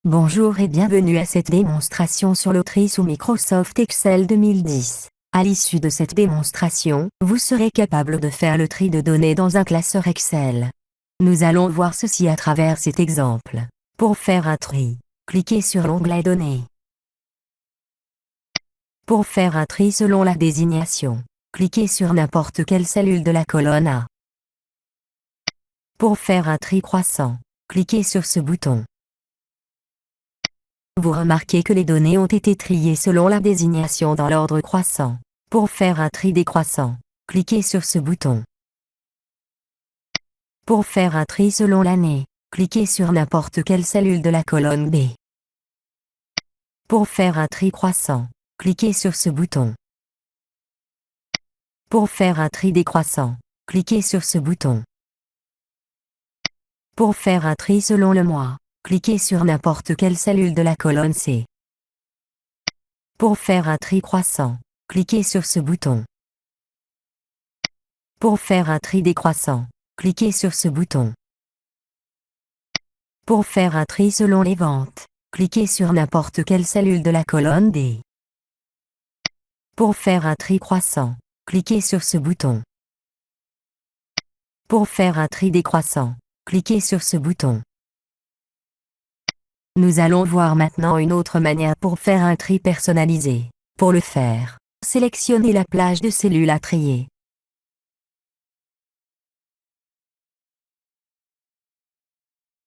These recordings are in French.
Bonjour et bienvenue à cette démonstration sur le tri sous Microsoft Excel 2010. À l'issue de cette démonstration, vous serez capable de faire le tri de données dans un classeur Excel. Nous allons voir ceci à travers cet exemple. Pour faire un tri, cliquez sur l'onglet Données. Pour faire un tri selon la désignation, cliquez sur n'importe quelle cellule de la colonne A. Pour faire un tri croissant, cliquez sur ce bouton. Vous remarquez que les données ont été triées selon la désignation dans l'ordre croissant. Pour faire un tri décroissant, cliquez sur ce bouton. Pour faire un tri selon l'année, cliquez sur n'importe quelle cellule de la colonne B. Pour faire un tri croissant, cliquez sur ce bouton. Pour faire un tri décroissant, cliquez sur ce bouton. Pour faire un tri selon le mois, cliquez sur n'importe quelle cellule de la colonne C. Pour faire un tri croissant, cliquez sur ce bouton. Pour faire un tri décroissant, cliquez sur ce bouton. Pour faire un tri selon les ventes, cliquez sur n'importe quelle cellule de la colonne D. Pour faire un tri croissant, cliquez sur ce bouton. Pour faire un tri décroissant, cliquez sur ce bouton. Nous allons voir maintenant une autre manière pour faire un tri personnalisé. Pour le faire, sélectionnez la plage de cellules à trier.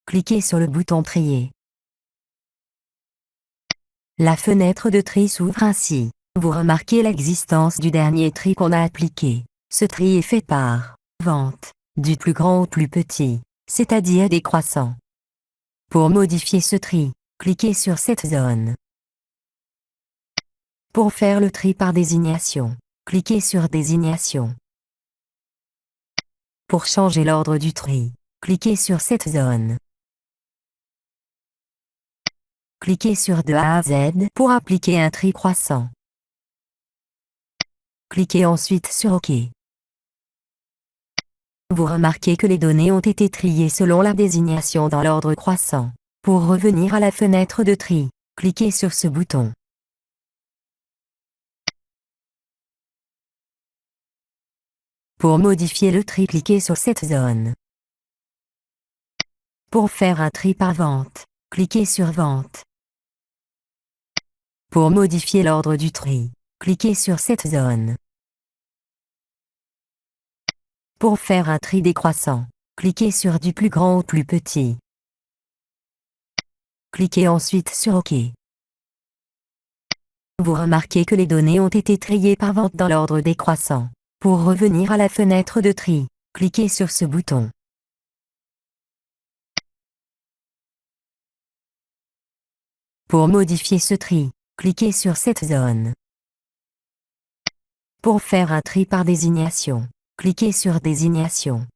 Cliquez sur le bouton Trier. La fenêtre de tri s'ouvre ainsi. Vous remarquez l'existence du dernier tri qu'on a appliqué. Ce tri est fait par vente, du plus grand au plus petit, c'est-à-dire décroissant. Pour modifier ce tri, cliquez sur cette zone. Pour faire le tri par désignation, cliquez sur Désignation. Pour changer l'ordre du tri, cliquez sur cette zone. Cliquez sur de A à Z pour appliquer un tri croissant. Cliquez ensuite sur OK. Vous remarquez que les données ont été triées selon la désignation dans l'ordre croissant. Pour revenir à la fenêtre de tri, cliquez sur ce bouton. Pour modifier le tri, cliquez sur cette zone. Pour faire un tri par vente, cliquez sur Vente. Pour modifier l'ordre du tri, cliquez sur cette zone. Pour faire un tri décroissant, cliquez sur du plus grand au plus petit. Cliquez ensuite sur OK. Vous remarquez que les données ont été triées par vente dans l'ordre décroissant. Pour revenir à la fenêtre de tri, cliquez sur ce bouton. Pour modifier ce tri, cliquez sur cette zone. Pour faire un tri par désignation, cliquez sur Désignation.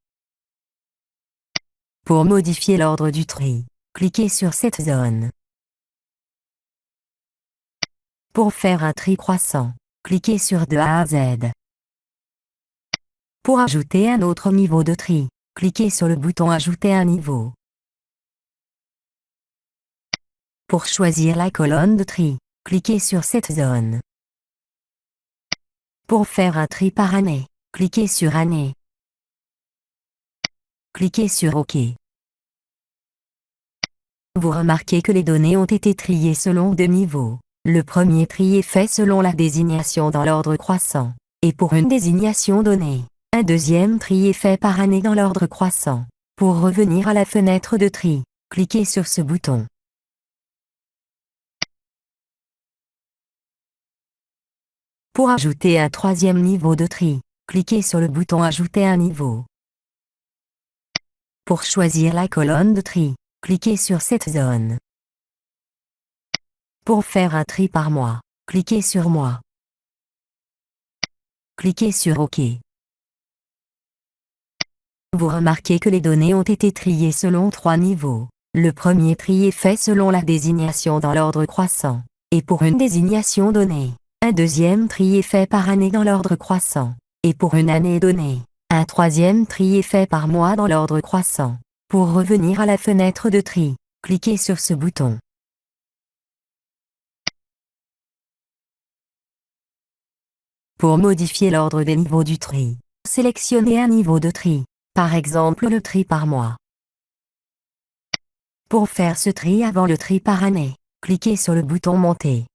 Pour modifier l'ordre du tri, cliquez sur cette zone. Pour faire un tri croissant, cliquez sur de A à Z. Pour ajouter un autre niveau de tri, cliquez sur le bouton Ajouter un niveau. Pour choisir la colonne de tri, cliquez sur cette zone. Pour faire un tri par année, cliquez sur Année. Cliquez sur OK. Vous remarquez que les données ont été triées selon deux niveaux. Le premier tri est fait selon la désignation dans l'ordre croissant, et pour une désignation donnée. Un deuxième tri est fait par année dans l'ordre croissant. Pour revenir à la fenêtre de tri, cliquez sur ce bouton. Pour ajouter un troisième niveau de tri, cliquez sur le bouton Ajouter un niveau. Pour choisir la colonne de tri, cliquez sur cette zone. Pour faire un tri par mois, cliquez sur Mois. Cliquez sur OK. Vous remarquez que les données ont été triées selon trois niveaux. Le premier tri est fait selon la désignation dans l'ordre croissant, et pour une désignation donnée. Un deuxième tri est fait par année dans l'ordre croissant, et pour une année donnée. Un troisième tri est fait par mois dans l'ordre croissant. Pour revenir à la fenêtre de tri, cliquez sur ce bouton. Pour modifier l'ordre des niveaux du tri, sélectionnez un niveau de tri, par exemple le tri par mois. Pour faire ce tri avant le tri par année, cliquez sur le bouton Monter.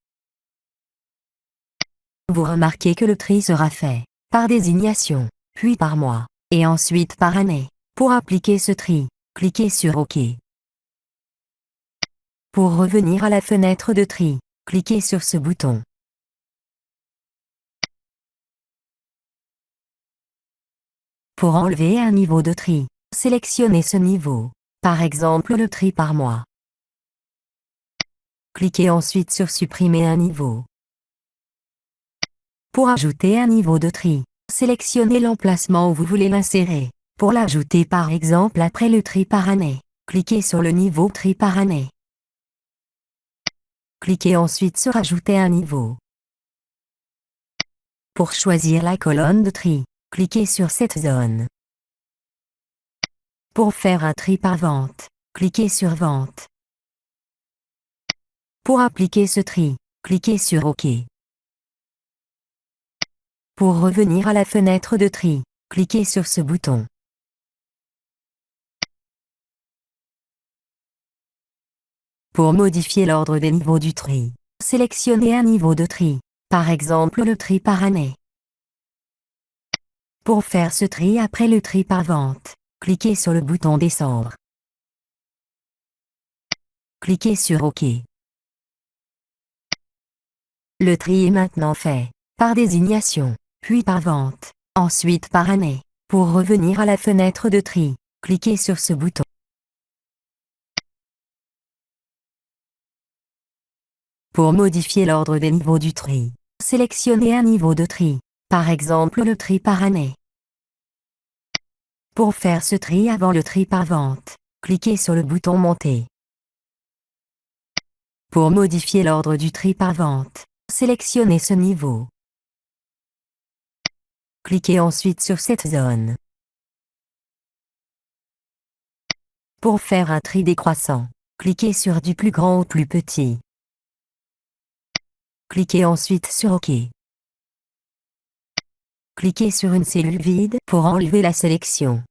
Vous remarquez que le tri sera fait par désignation, puis par mois, et ensuite par année. Pour appliquer ce tri, cliquez sur OK. Pour revenir à la fenêtre de tri, cliquez sur ce bouton. Pour enlever un niveau de tri, sélectionnez ce niveau, par exemple le tri par mois. Cliquez ensuite sur Supprimer un niveau. Pour ajouter un niveau de tri, sélectionnez l'emplacement où vous voulez l'insérer. Pour l'ajouter par exemple après le tri par année, cliquez sur le niveau tri par année. Cliquez ensuite sur Ajouter un niveau. Pour choisir la colonne de tri, cliquez sur cette zone. Pour faire un tri par vente, cliquez sur Vente. Pour appliquer ce tri, cliquez sur OK. Pour revenir à la fenêtre de tri, cliquez sur ce bouton. Pour modifier l'ordre des niveaux du tri, sélectionnez un niveau de tri, par exemple le tri par année. Pour faire ce tri après le tri par vente, cliquez sur le bouton Descendre. Cliquez sur OK. Le tri est maintenant fait, par désignation, puis par vente, ensuite par année. Pour revenir à la fenêtre de tri, cliquez sur ce bouton. Pour modifier l'ordre des niveaux du tri, sélectionnez un niveau de tri, par exemple le tri par année. Pour faire ce tri avant le tri par vente, cliquez sur le bouton Monter. Pour modifier l'ordre du tri par vente, sélectionnez ce niveau. Cliquez ensuite sur cette zone. Pour faire un tri décroissant, cliquez sur du plus grand au plus petit. Cliquez ensuite sur OK. Cliquez sur une cellule vide pour enlever la sélection.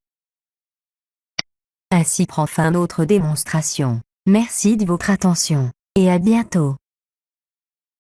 Ainsi prend fin notre démonstration. Merci de votre attention, et à bientôt.